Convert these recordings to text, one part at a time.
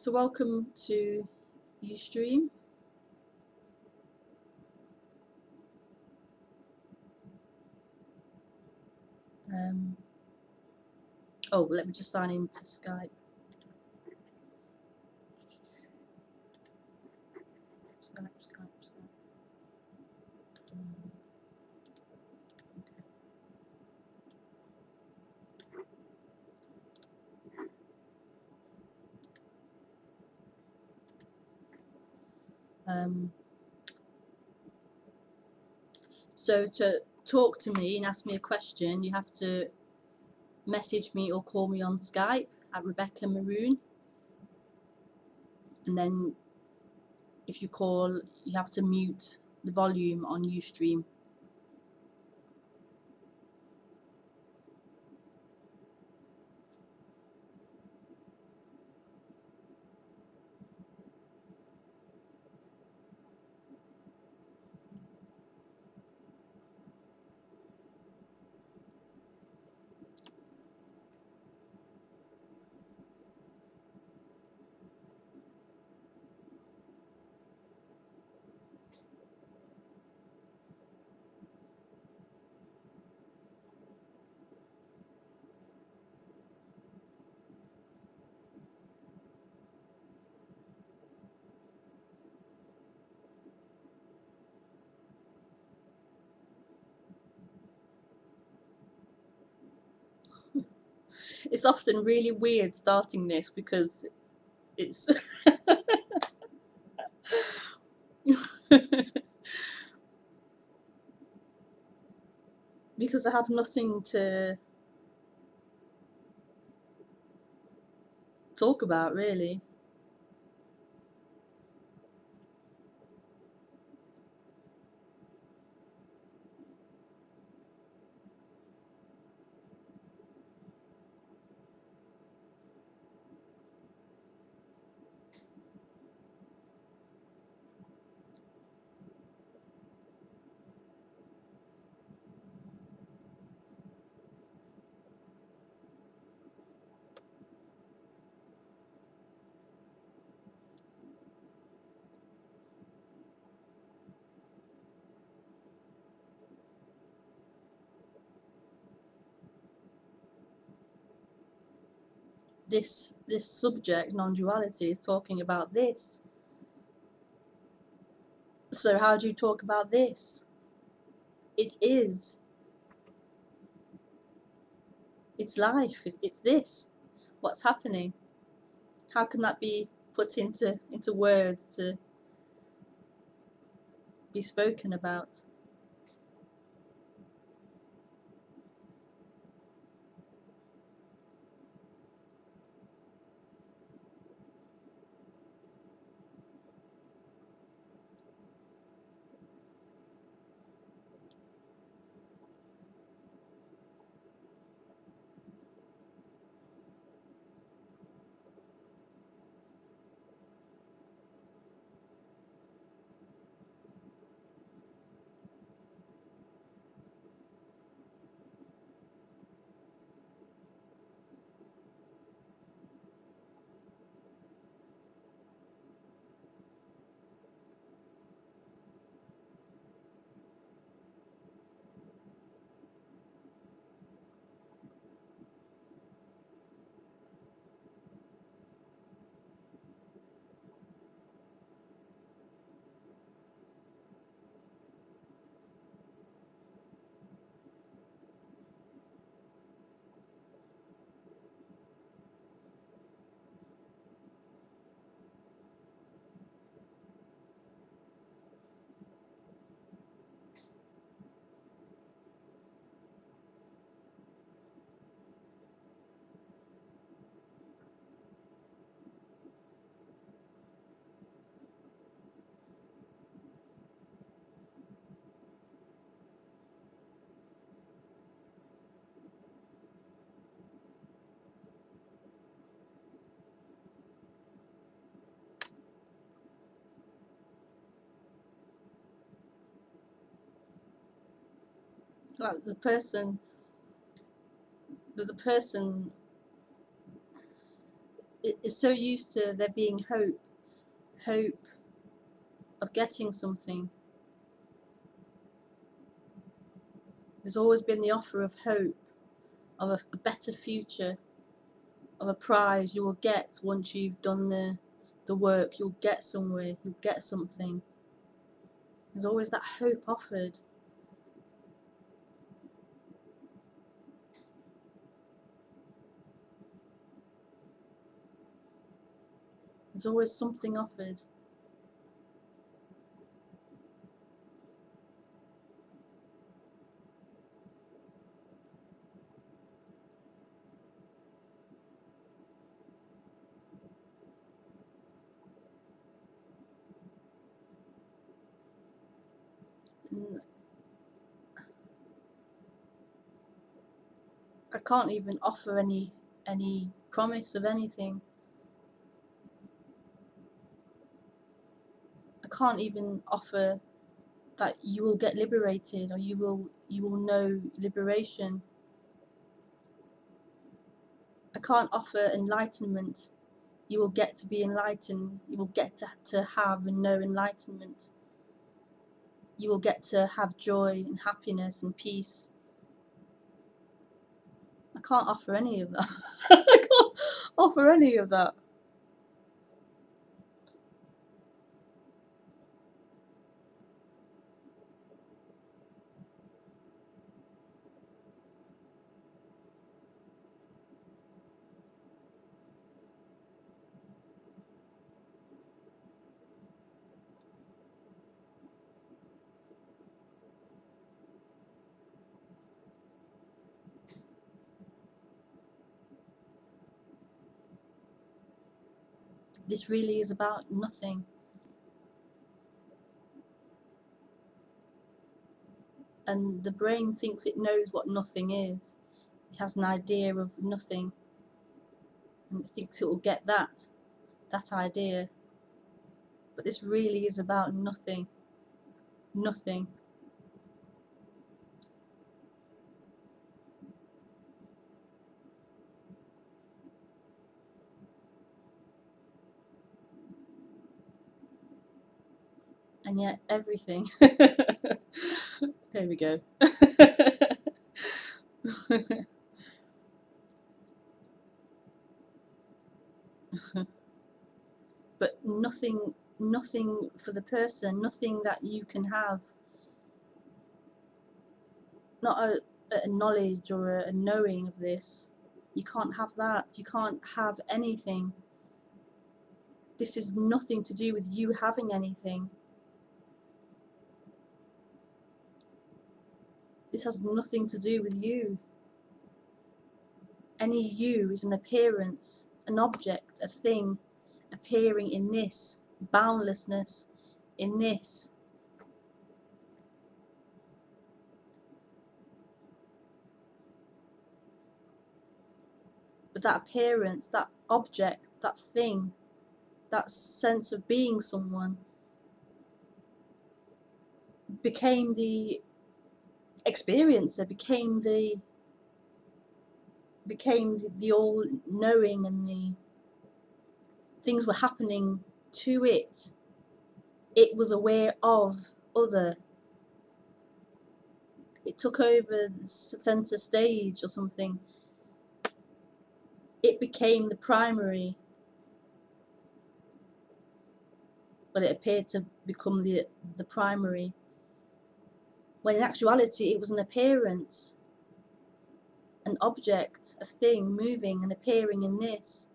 So welcome to Ustream. Oh, let me just sign into Skype. Skype. So to talk to me and ask me a question, you have to message me or call me on Skype at Rebecca Maroon. And then if you call, you have to mute the volume on Ustream. It's often really weird starting this because it's because I have nothing to talk about, really. This subject, non-duality, is talking about this. So how do you talk about this? It is. It's life. It's this. What's happening? How can that be put into words to be spoken about? Like the person is so used to there being hope of getting something. There's always been the offer of hope, of a better future, of a prize you will get once you've done the work. You'll get somewhere, you'll get something. There's always that hope offered. There's always something offered. And I can't even offer any promise of anything. I can't even offer that you will get liberated or you will know liberation. I can't offer enlightenment. You will get to be enlightened. You will get to have and know enlightenment. You will get to have joy and happiness and peace. I can't offer any of that. I can't offer any of that. This really is about nothing. And the brain thinks it knows what nothing is. It has an idea of nothing. And it thinks it will get that idea. But this really is about nothing. Nothing. And yet everything. Here we go. But nothing for the person, nothing that you can have. Not a knowledge or a knowing of this. You can't have that. You can't have anything. This is nothing to do with you having anything. This has nothing to do with you. Any you is an appearance, an object, a thing, appearing in this, boundlessness, in this. But that appearance, that object, that thing, that sense of being someone became the experiencer, became the all knowing, and the things were happening to it. It was aware of other. It took over the center stage or something. It became the primary. But it appeared to become the primary, when in actuality it was an appearance, an object, a thing moving and appearing in this.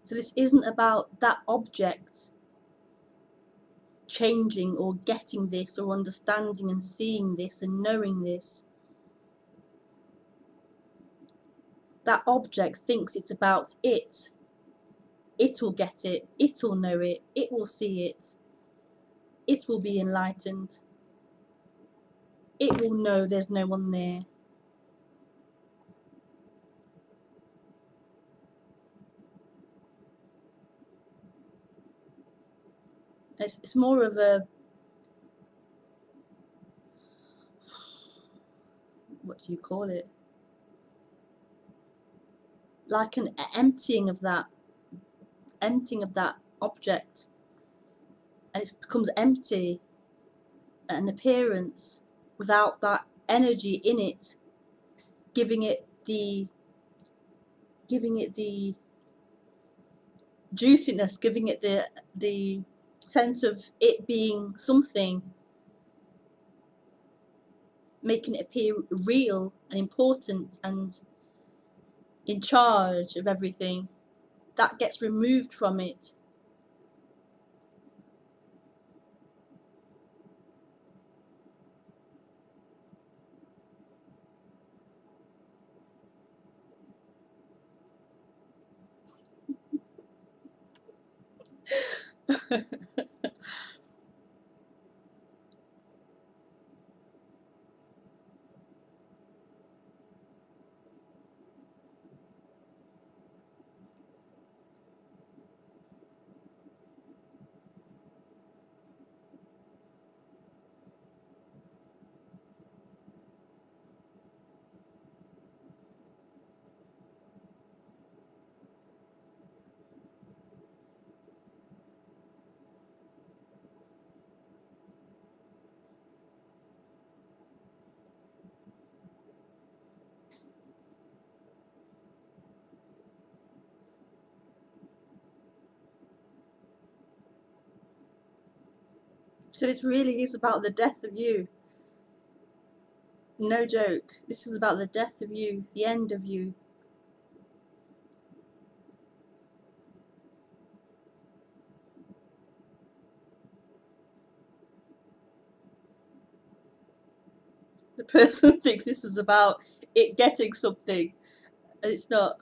So this isn't about that object changing or getting this or understanding and seeing this and knowing this. That object thinks it's about it. It will get it, it will know it, it will see it, it will be enlightened, it will know there's no one there. It's more of a, what do you call it? like an emptying of that object, and it becomes empty, an appearance without that energy in it, giving it the juiciness, giving it the sense of it being something, making it appear real and important and in charge of everything. That gets removed from it. So this really is about the death of you. No joke. This is about the death of you, the end of you. The person thinks this is about it getting something, and it's not.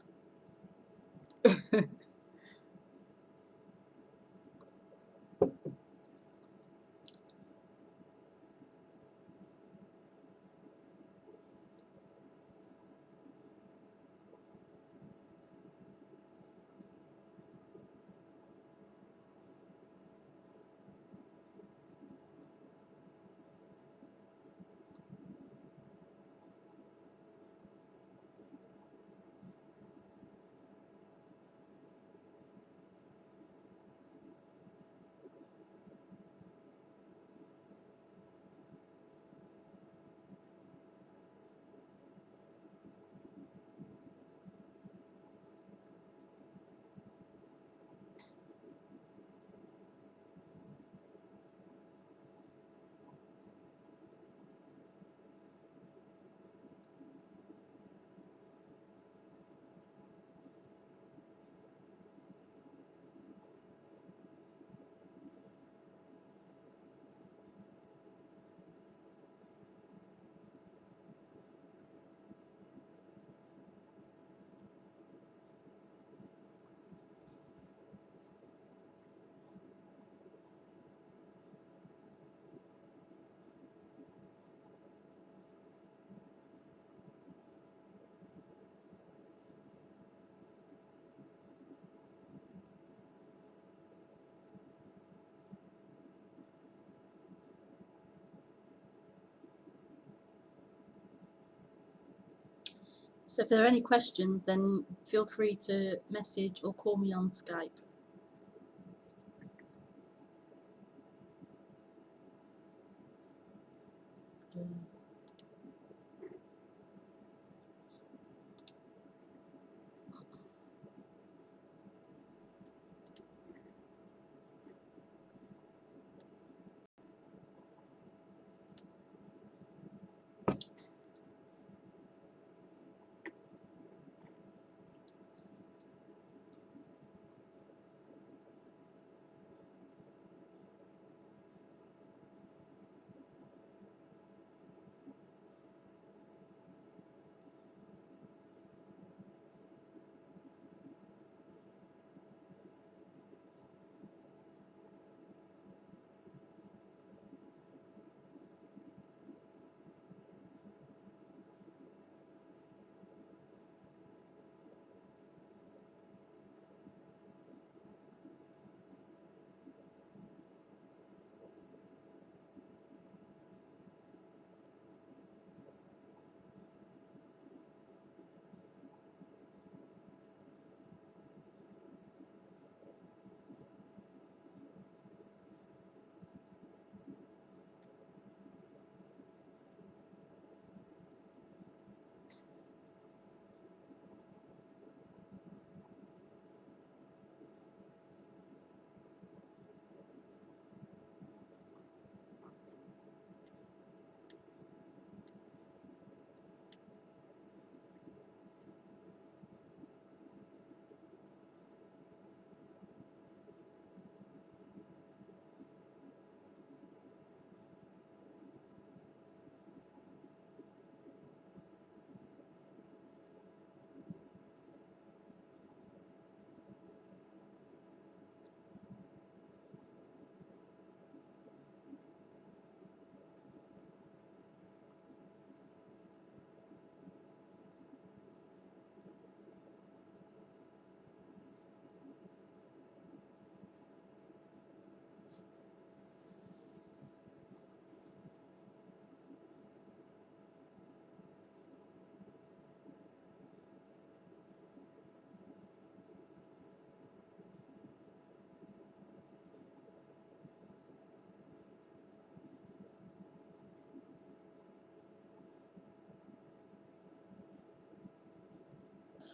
So if there are any questions, then feel free to message or call me on Skype.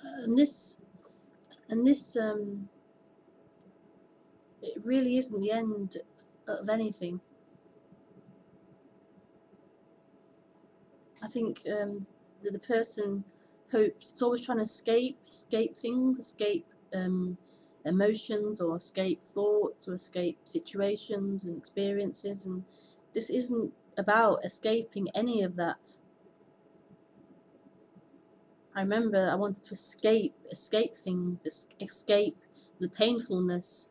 And this and this it really isn't the end of anything. I think the person hopes, it's always trying to escape things, escape emotions, or escape thoughts, or escape situations and experiences, and this isn't about escaping any of that. I remember I wanted to escape things, escape the painfulness,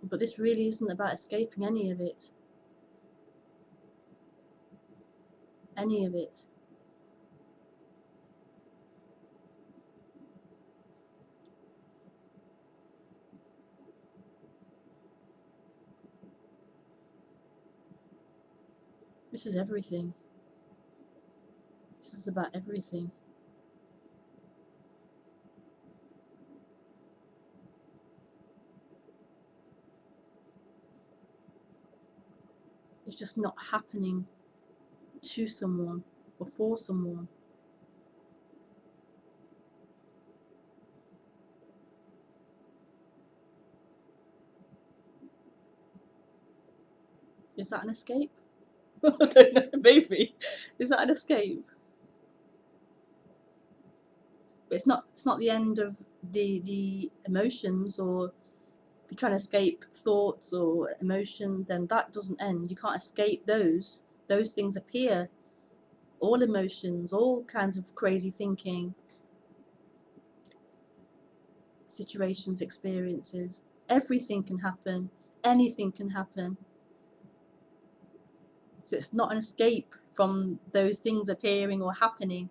but this really isn't about escaping any of it. Any of it. This is everything. This is about everything. It's just not happening to someone or for someone. Is that an escape? I don't know, maybe. Is that an escape? But it's not the end of the emotions, or if you're trying to escape thoughts or emotion, then that doesn't end. You can't escape those. Those things appear. All emotions, all kinds of crazy thinking, situations, experiences. Everything can happen. Anything can happen. So it's not an escape from those things appearing or happening.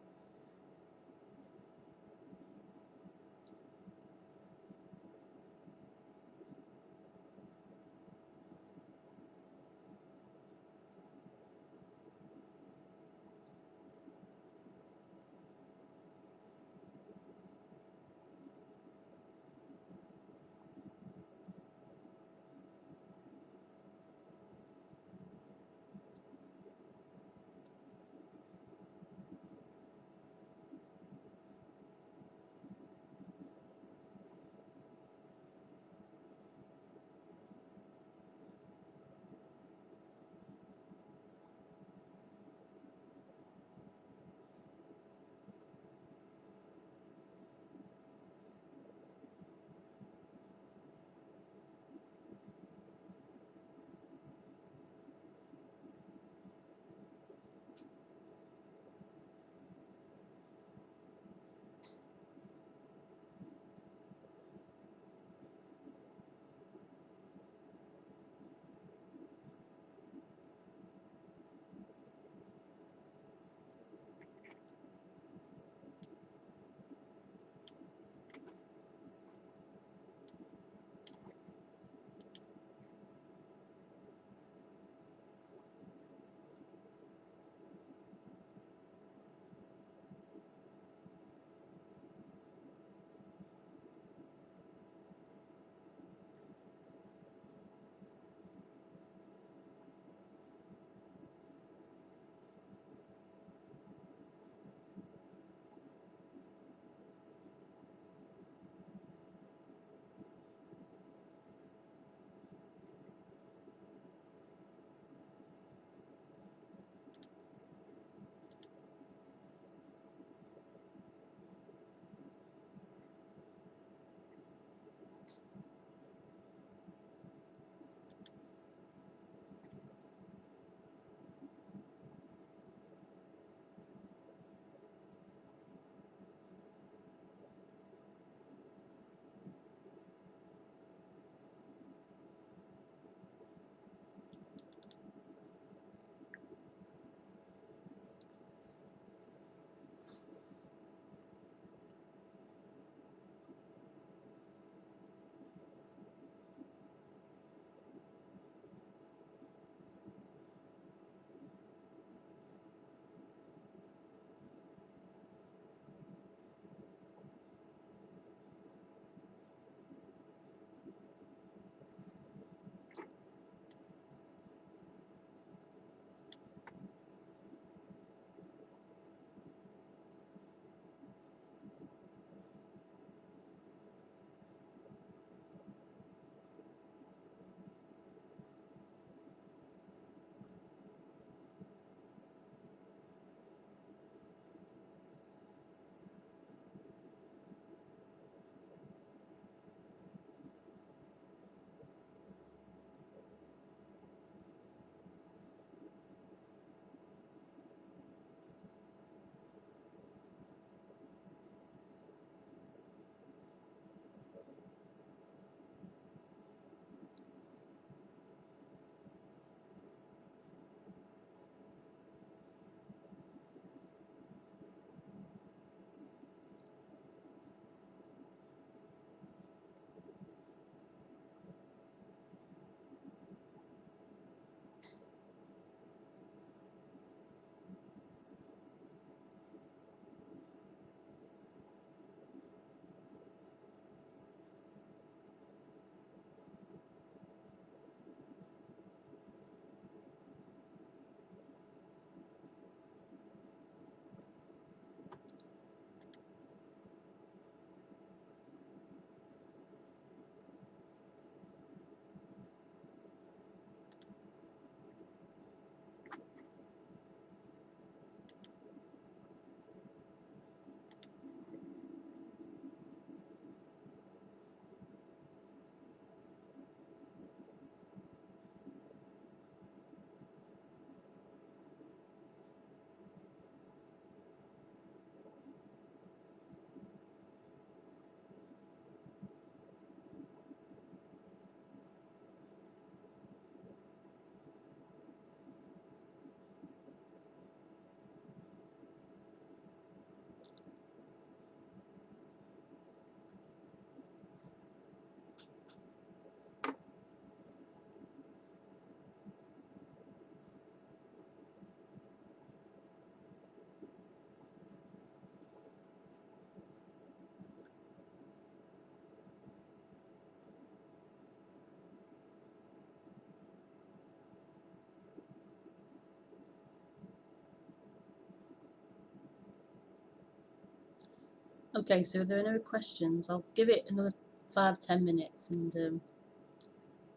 Okay, so if there are no questions, I'll give it another 5-10 minutes and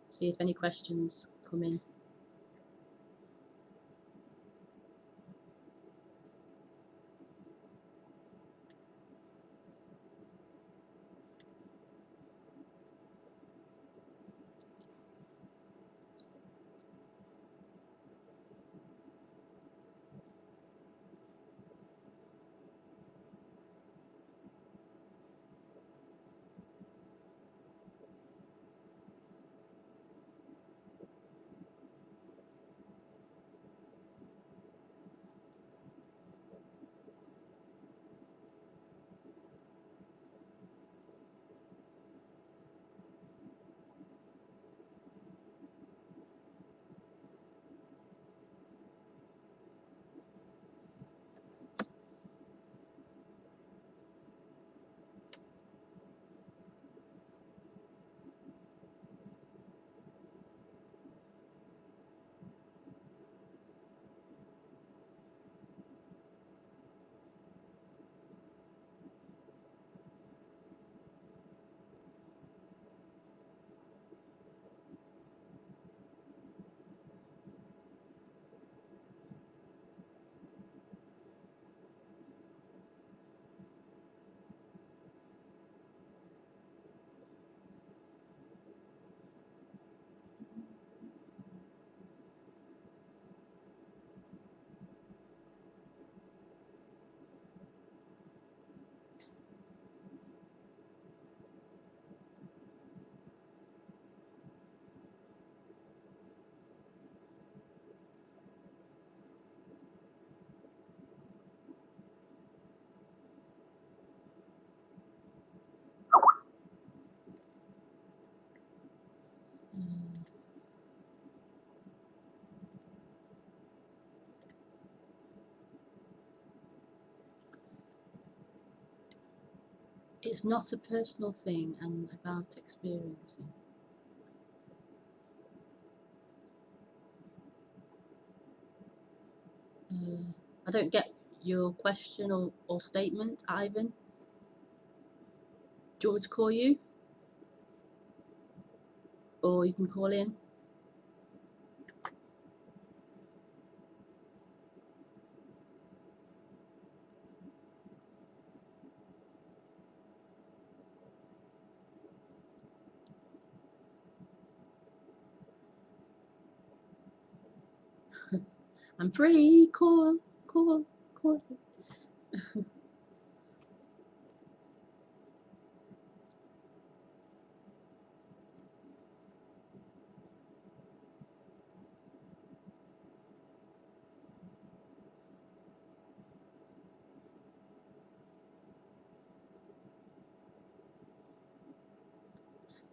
see if any questions come in. It's not a personal thing and about experiencing. I don't get your question or statement, Ivan. Do you want me to call you? Or you can call in? I'm free. Call. Call. Call.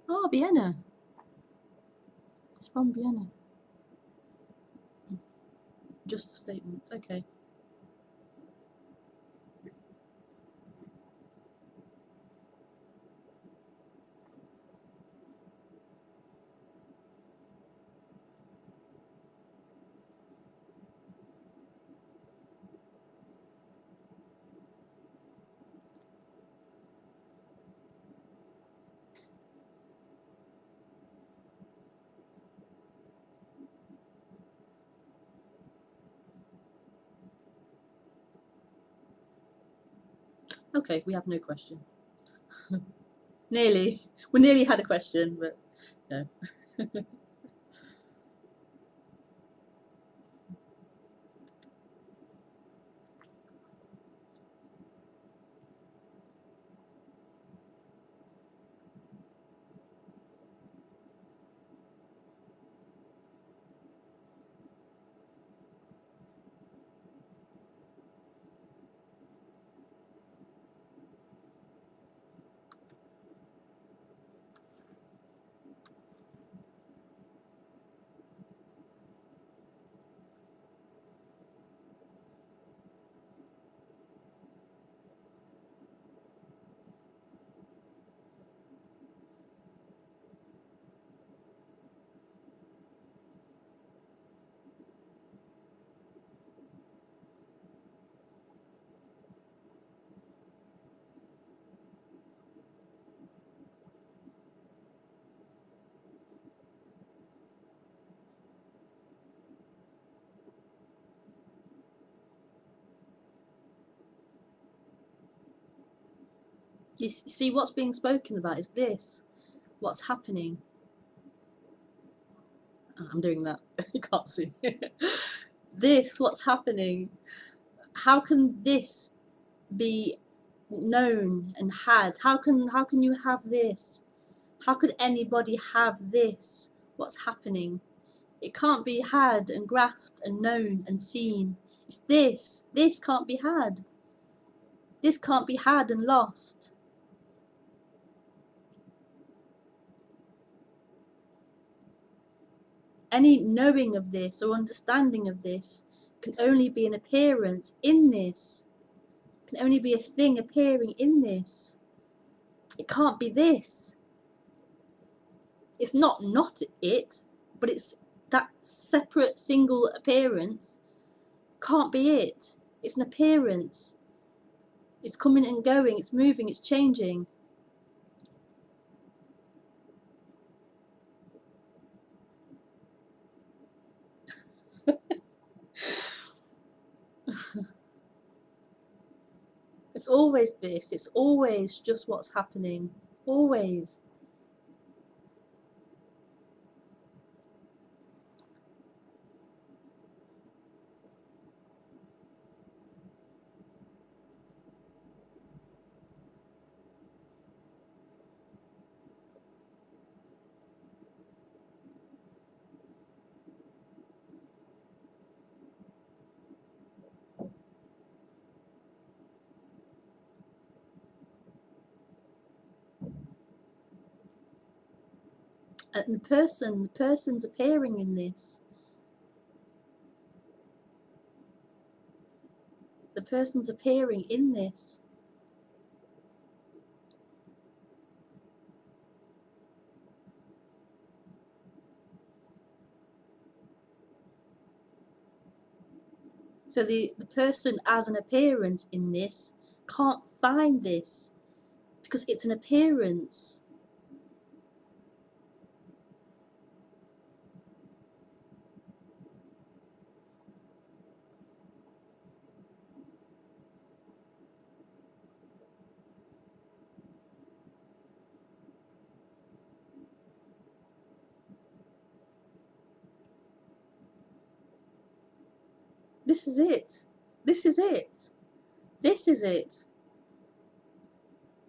Oh, Vienna. It's from Vienna. Just a statement. Okay. Okay, we have no question. Nearly. We nearly had a question, but no. You see, what's being spoken about is this. What's happening? I'm doing that. You can't see. This, what's happening? How can this be known and had? How can you have this? How could anybody have this? What's happening? It can't be had and grasped and known and seen. It's this. This can't be had. This can't be had and lost. Any knowing of this or understanding of this can only be an appearance in this. It can only be a thing appearing in this. It can't be this. It's not it, but it's that separate single appearance. Can't be it. It's an appearance. It's coming and going, it's moving, it's changing. It's always this. It's always just what's happening. Always. And the person's appearing in this. The person's appearing in this. So the person as an appearance in this can't find this because it's an appearance. This is it. This is it. This is it.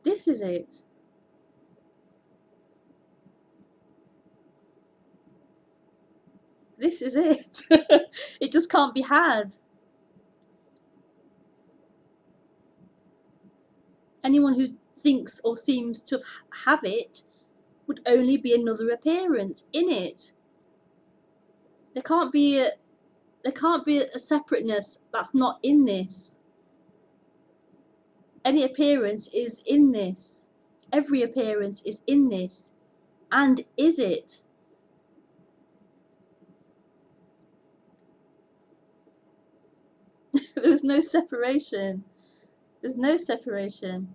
This is it. This is it. It just can't be had. Anyone who thinks or seems to have it would only be another appearance in it. There can't be a separateness that's not in this. Any appearance is in this. Every appearance is in this. And is it? There's no separation. There's no separation.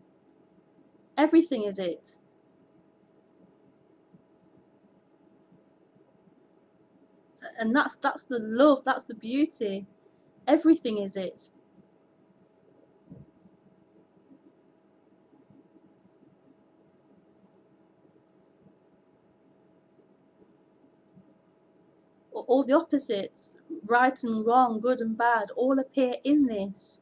Everything is it. And that's the love, that's the beauty. Everything is it. All the opposites, right and wrong, good and bad, all appear in this.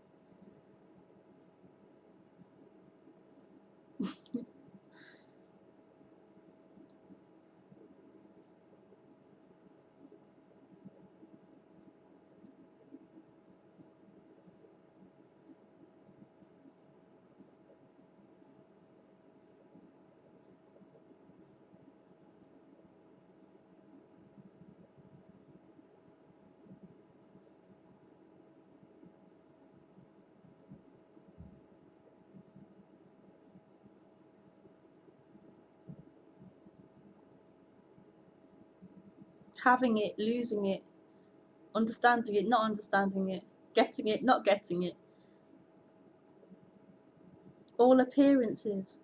Having it, losing it, understanding it, not understanding it, getting it, not getting it. All appearances.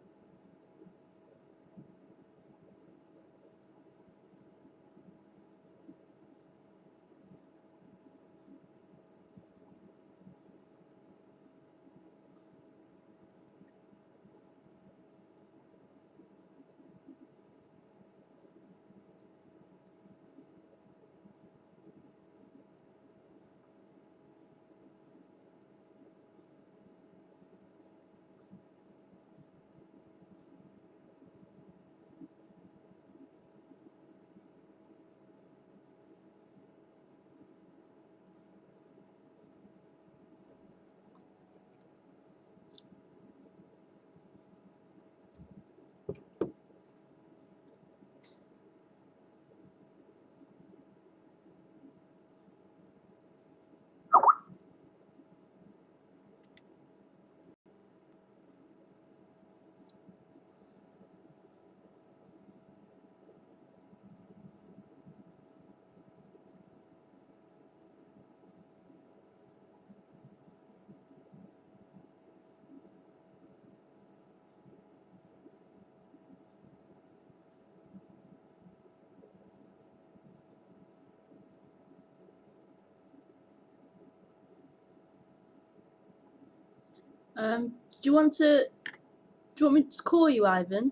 Do you want me to call you, Ivan?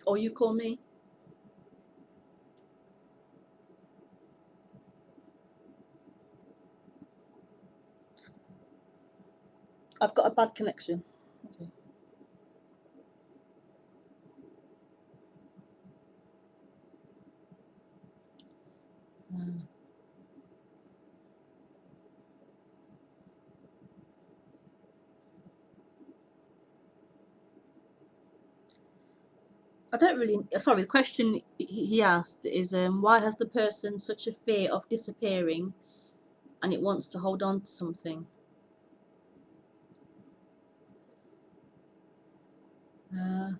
Or you call me? I've got a bad connection. Okay. I don't really. Sorry, the question he asked is, why has the person such a fear of disappearing, and it wants to hold on to something? I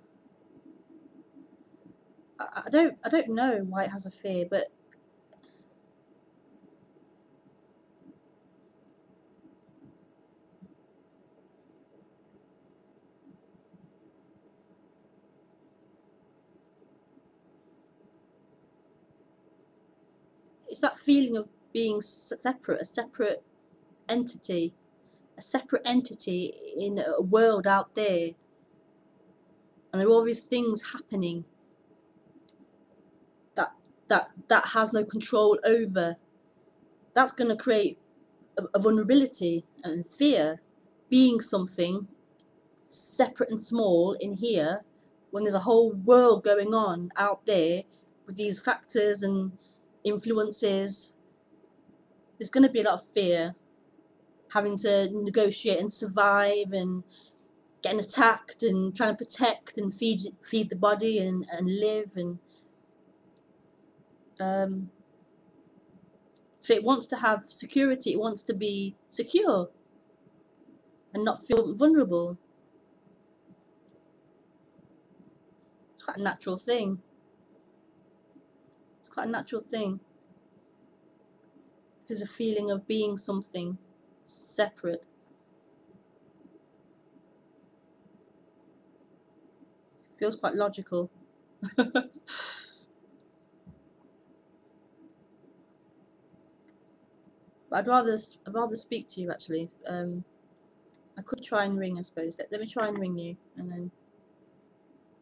don't know why it has a fear, but it's that feeling of being separate, a separate entity in a world out there, and there are all these things happening that has no control over. That's going to create a vulnerability and fear, being something separate and small in here when there's a whole world going on out there with these factors and influences. There's going to be a lot of fear, having to negotiate and survive and getting attacked and trying to protect and feed the body and live, and so it wants to have security, it wants to be secure and not feel vulnerable. It's quite a natural thing. It's quite a natural thing. There's a feeling of being something separate. Feels quite logical. But I'd rather speak to you actually. I could try and ring, I suppose. Let me try and ring you, and then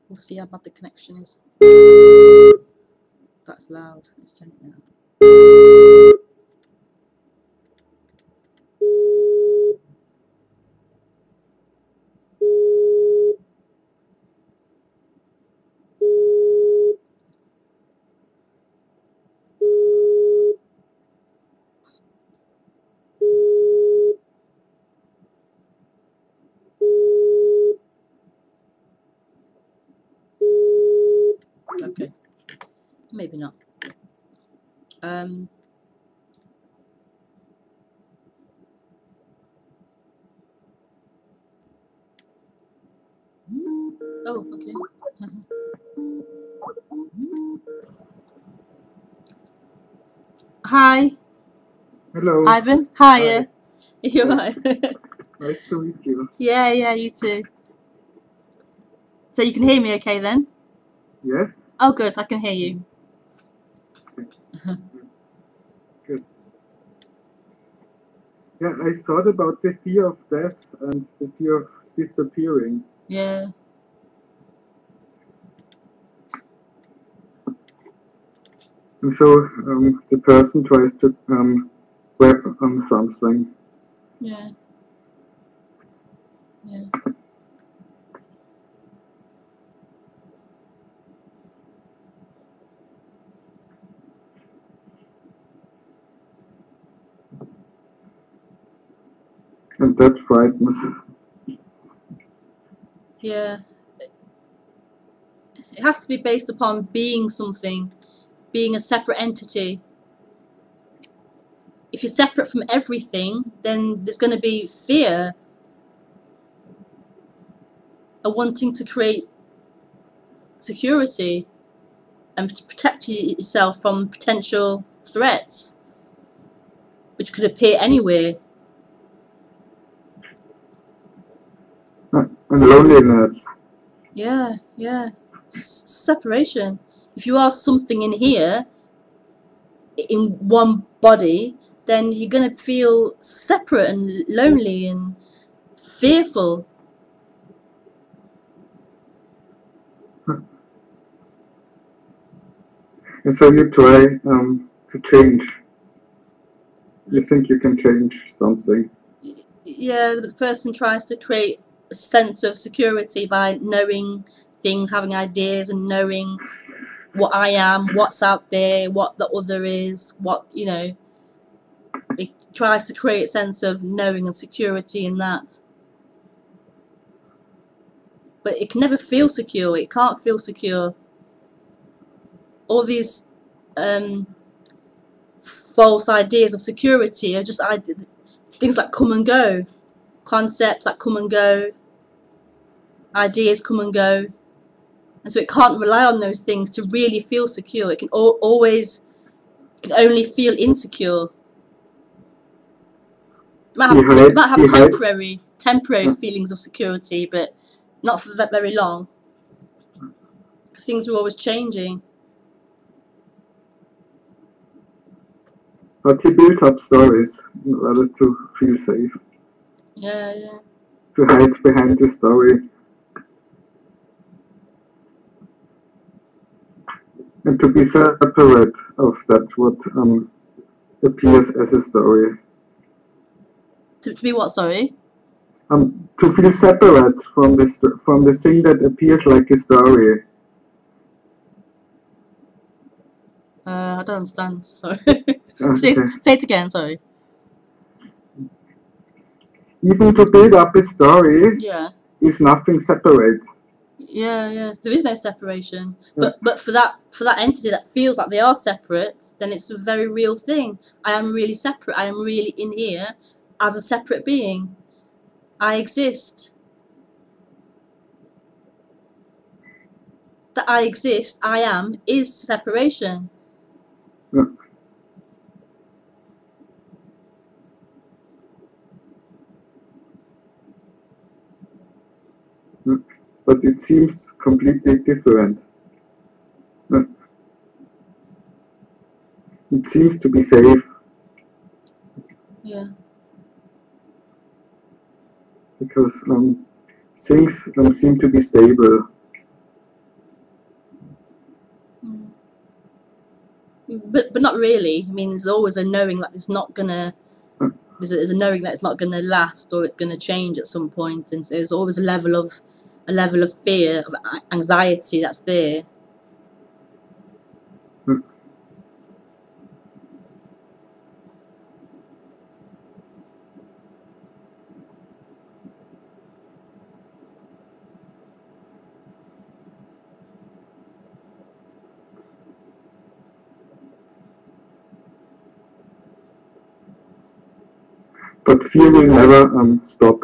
we'll see how bad the connection is. That's loud. Let's turn it down. Okay. Maybe not. Oh, okay. Hi. Hello. Ivan. Hiya. Hi. You're Hi. right. Nice to meet you. Yeah, you too. So you can hear me okay then? Yes? Oh, good. I can hear you. Good. Yeah, I thought about the fear of death and the fear of disappearing. Yeah. And so the person tries to grab something. Yeah. Yeah. And that frightens. Yeah. It has to be based upon being something being a separate entity. If you're separate from everything, then there's going to be fear, a wanting to create security and to protect yourself from potential threats, which could appear anywhere. And loneliness. Yeah, yeah. Separation. If you are something in here, in one body, then you're going to feel separate and lonely and fearful. And so you try to change. You think you can change something. Yeah, the person tries to create a sense of security by knowing things, having ideas, and knowing what I am, what's out there, what the other is, what, you know. It tries to create a sense of knowing and security in that. But it can never feel secure. It can't feel secure. All these false ideas of security are just things that come and go, concepts that come and go, ideas come and go, and so it can't rely on those things to really feel secure. It can can only feel insecure. It might have temporary feelings of security, but not for very long, because things are always changing. But he builds up stories in order to feel safe. Yeah, yeah. To hide behind the story. And to be separate of that what appears as a story. To be what, sorry? To feel separate from the thing that appears like a story. I don't understand. Sorry. Okay. Say it again. Sorry. Even to build up a story, Yeah. is nothing separate. Yeah, yeah. There is no separation. Yeah. But for that entity that feels like they are separate, then it's a very real thing. I am really separate. I am really in here as a separate being. I exist. That I exist, I am, is separation. Yeah. Yeah. But it seems completely different. Yeah. It seems to be safe. Yeah. Because things seem to be stable. But not really. I mean, there's always a knowing that it's not gonna. There's a knowing that it's not gonna last, or it's gonna change at some point, and so there's always a level of fear, of anxiety that's there. But fear will never stop.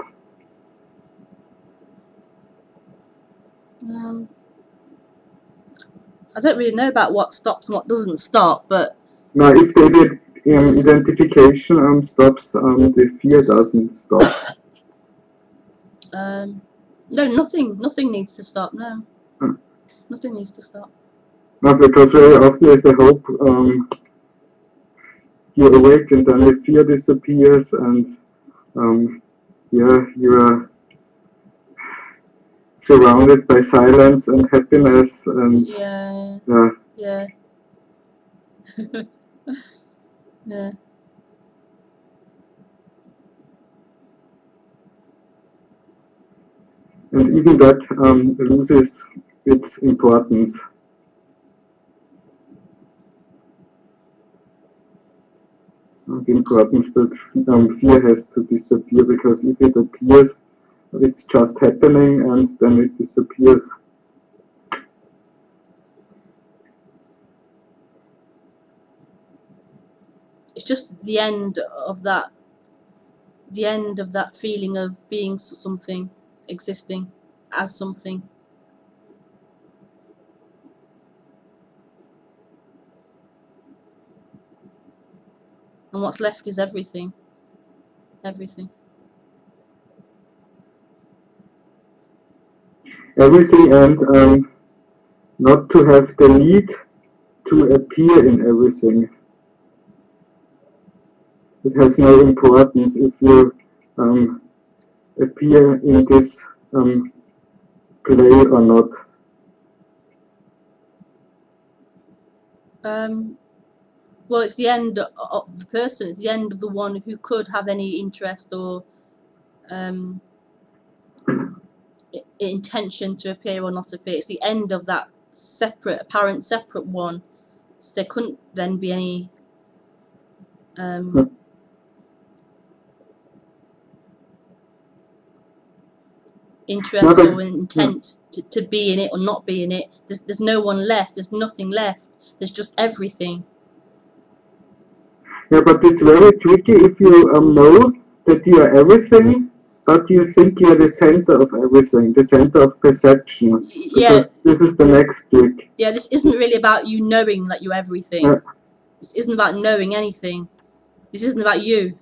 I don't really know about what stops and what doesn't stop, but Now, if the identification stops, the fear doesn't stop. no, nothing needs to stop. No, nothing needs to stop. No, because very often there's a hope you awake and then the fear disappears, and yeah, you are surrounded by silence and happiness, and Yeah. yeah. Yeah. And even that loses its importance. The importance that fear has to disappear, because if it appears, it's just happening and then it disappears. It's just the end of that. The end of that feeling of being something, existing as something. And what's left is everything. Everything. Everything, and not to have the need to appear in everything. It has no importance if you appear in this play or not. Well, it's the end of the person. It's the end of the one who could have any interest or intention to appear or not appear. It's the end of that separate, apparent separate one. So there couldn't then be any interest or intent to be in it or not be in it. There's no one left. There's nothing left. There's just everything. Yeah, but it's very tricky if you know that you are everything, but you think you are the center of everything, the center of perception. Because this is the next trick. Yeah, this isn't really about you knowing that you're everything. Yeah. This isn't about knowing anything. This isn't about you.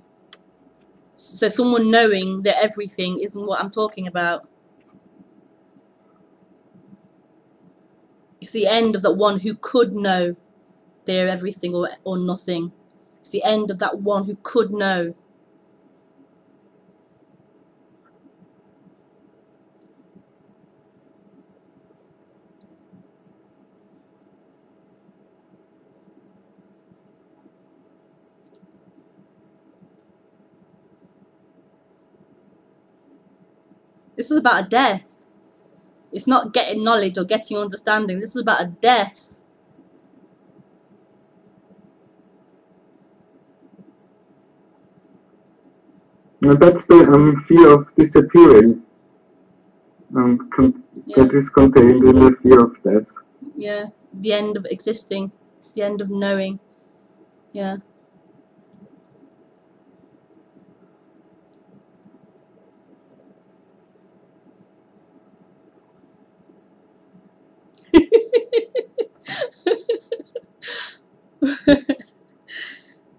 So someone knowing they're everything isn't what I'm talking about. It's the end of that one who could know they're everything or nothing. It's the end of that one who could know. This is about a death. It's not getting knowledge or getting understanding. This is about a death. And that's the fear of disappearing. That is contained in the fear of death. Yeah, the end of existing, the end of knowing. Yeah.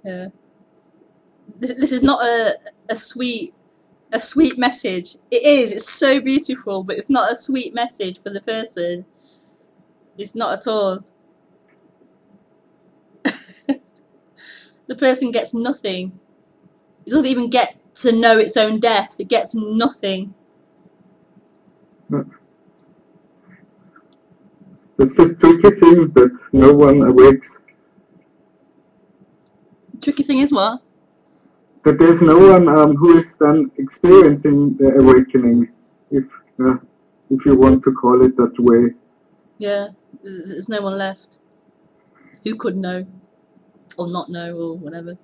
Yeah. This is not a sweet message. It is. It's so beautiful, but it's not a sweet message for the person. It's not at all. The person gets nothing. It doesn't even get to know its own death. It gets nothing. That's the tricky thing that no one awakes. Tricky thing is what? That there's no one who is then experiencing the awakening, if you want to call it that way. Yeah, there's no one left who could know or not know or whatever.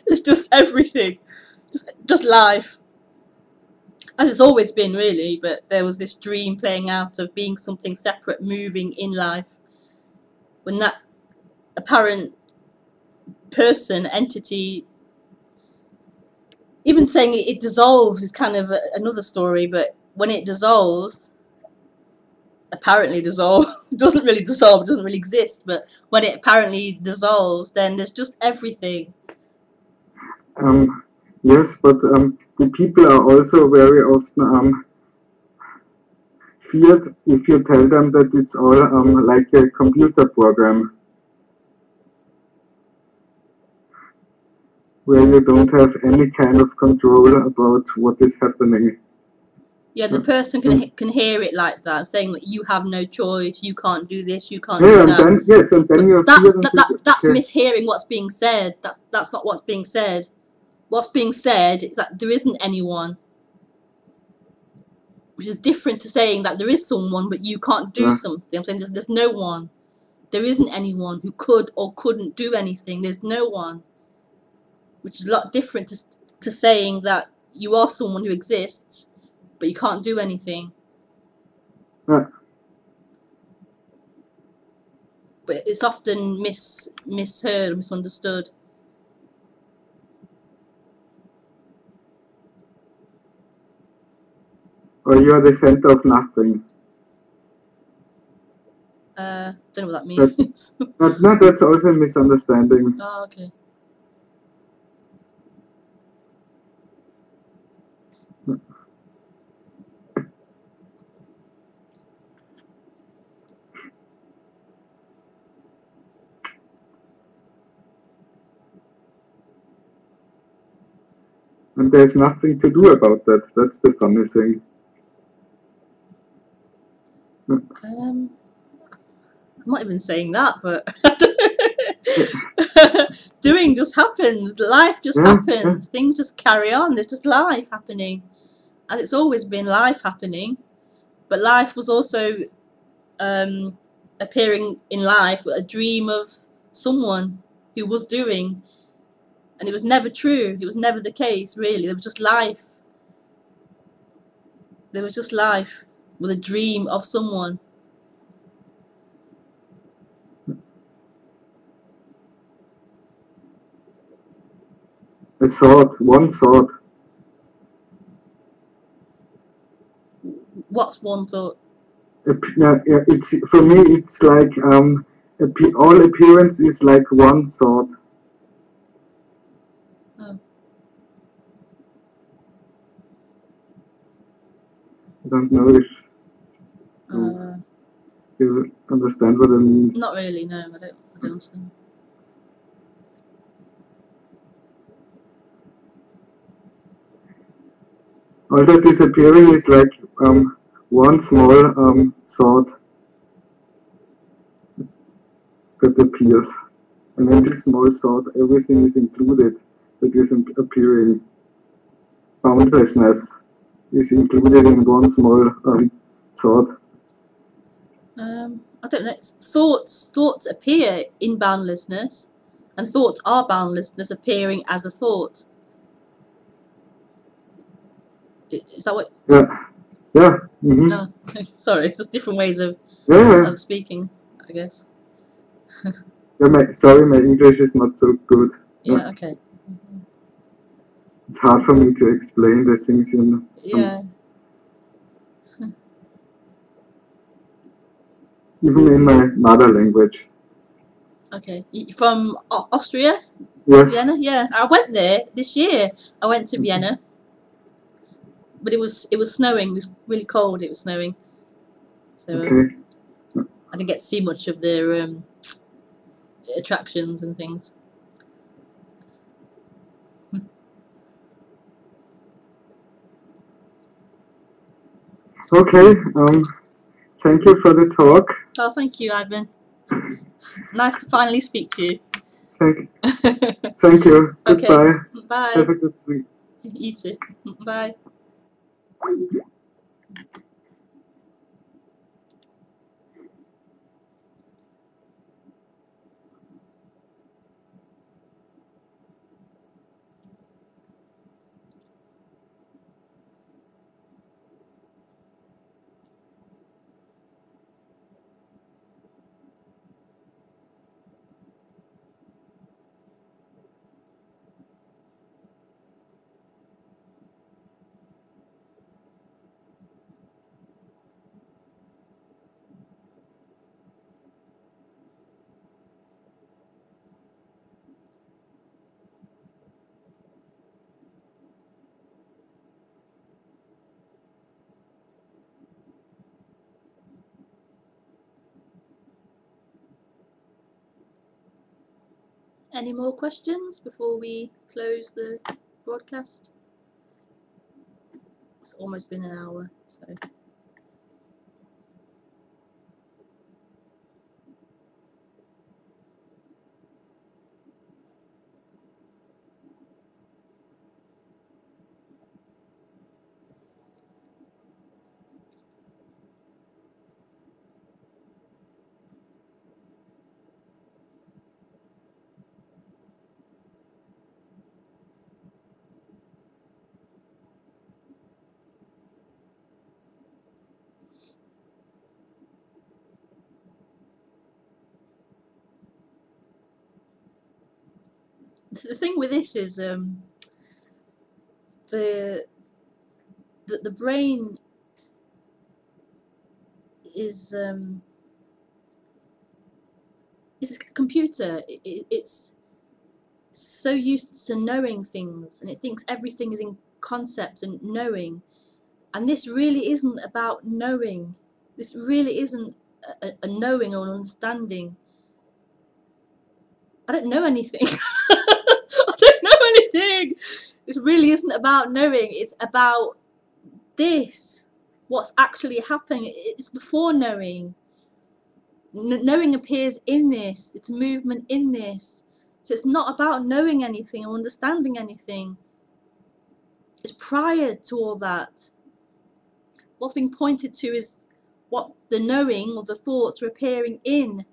It's just everything, just life, as it's always been really. But there was this dream playing out of being something separate, moving in life. When that apparent person, entity, even saying it dissolves is kind of another story. But when it dissolves, apparently dissolves, doesn't really dissolve, doesn't really exist. But when it apparently dissolves, then there's just everything. Yes, but the people are also very often feared if you tell them that it's all like a computer program, where you don't have any kind of control about what is happening. Yeah, the person can hear it like that, saying that you have no choice, you can't do this, you can't do that. And then you're that's mishearing what's being said. That's not what's being said. What's being said is that there isn't anyone, which is different to saying that there is someone but you can't do something. I'm saying there's no one. There isn't anyone who could or couldn't do anything. There's no one, which is a lot different to saying that you are someone who exists but you can't do anything. but it's often misheard, misunderstood. Or you are the center of nothing. Don't know what that means. No, that's also a misunderstanding. Oh, okay. And there's nothing to do about that. That's the funny thing. I'm not even saying that, but doing just happens. Life just happens. Things just carry on. There's just life happening, and it's always been life happening. But life was also appearing in life, a dream of someone who was doing, and it was never true. It was never the case, really. There was just life. There was just life with a dream of someone. A thought, one thought. What's one thought? It's for me. It's like all appearance is like one thought. Oh. I don't know if you understand what I mean. Not really. No, I don't understand. All that is appearing is like one small thought that appears. And in this small thought, everything is included that is appearing. Boundlessness is included in one small thought. I don't know. Thoughts appear in boundlessness, and thoughts are boundlessness appearing as a thought. Is that what? Yeah. Mm-hmm. No, sorry. It's just different ways of speaking, I guess. Sorry, my English is not so good. Yeah. Okay. It's hard for me to explain the things in. Yeah. Even in my mother language. Okay. From Austria? Yes. Vienna? Yeah. I went there this year. I went to Vienna. But it was snowing. It was really cold. It was snowing. So I didn't get to see much of their attractions and things. Okay. Thank you for the talk. Oh, thank you, Ivan. Nice to finally speak to you. Thank you. Okay. Goodbye. Bye. Have a good sleep. You too. Bye. Any more questions before we close the broadcast? It's almost been an hour, so. the thing with this is the brain is a computer. It's so used to knowing things, and it thinks everything is in concept and knowing, and this really isn't about knowing. This really isn't a knowing or an understanding. I don't know anything. I don't know anything. This really isn't about knowing. It's about this, what's actually happening. It's before knowing. Knowing appears in this. It's movement in this. So it's not about knowing anything or understanding anything. It's prior to all that. What's being pointed to is what the knowing or the thoughts are appearing in.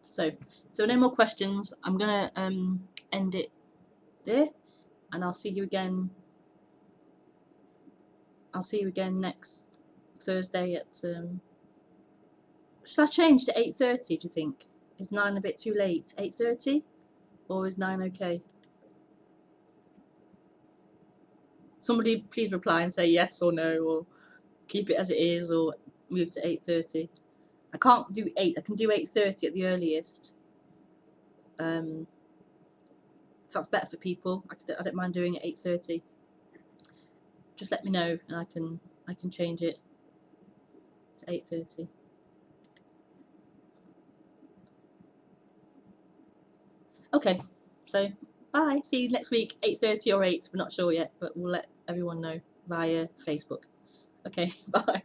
So if there are no more questions, I'm gonna end it there, and I'll see you again. I'll see you again next Thursday at should I change to 8:30, do you think? Is 9 a bit too late? 8:30? Or is 9 okay? Somebody please reply and say yes or no, or keep it as it is, or move to 8:30. I can't do 8, I can do 8:30 at the earliest. If that's better for people, I don't mind doing it 8:30. Just let me know and I can change it to 8:30. Okay, so bye. See you next week, 8:30 or 8. We're not sure yet, but we'll let everyone know via Facebook. Okay, bye.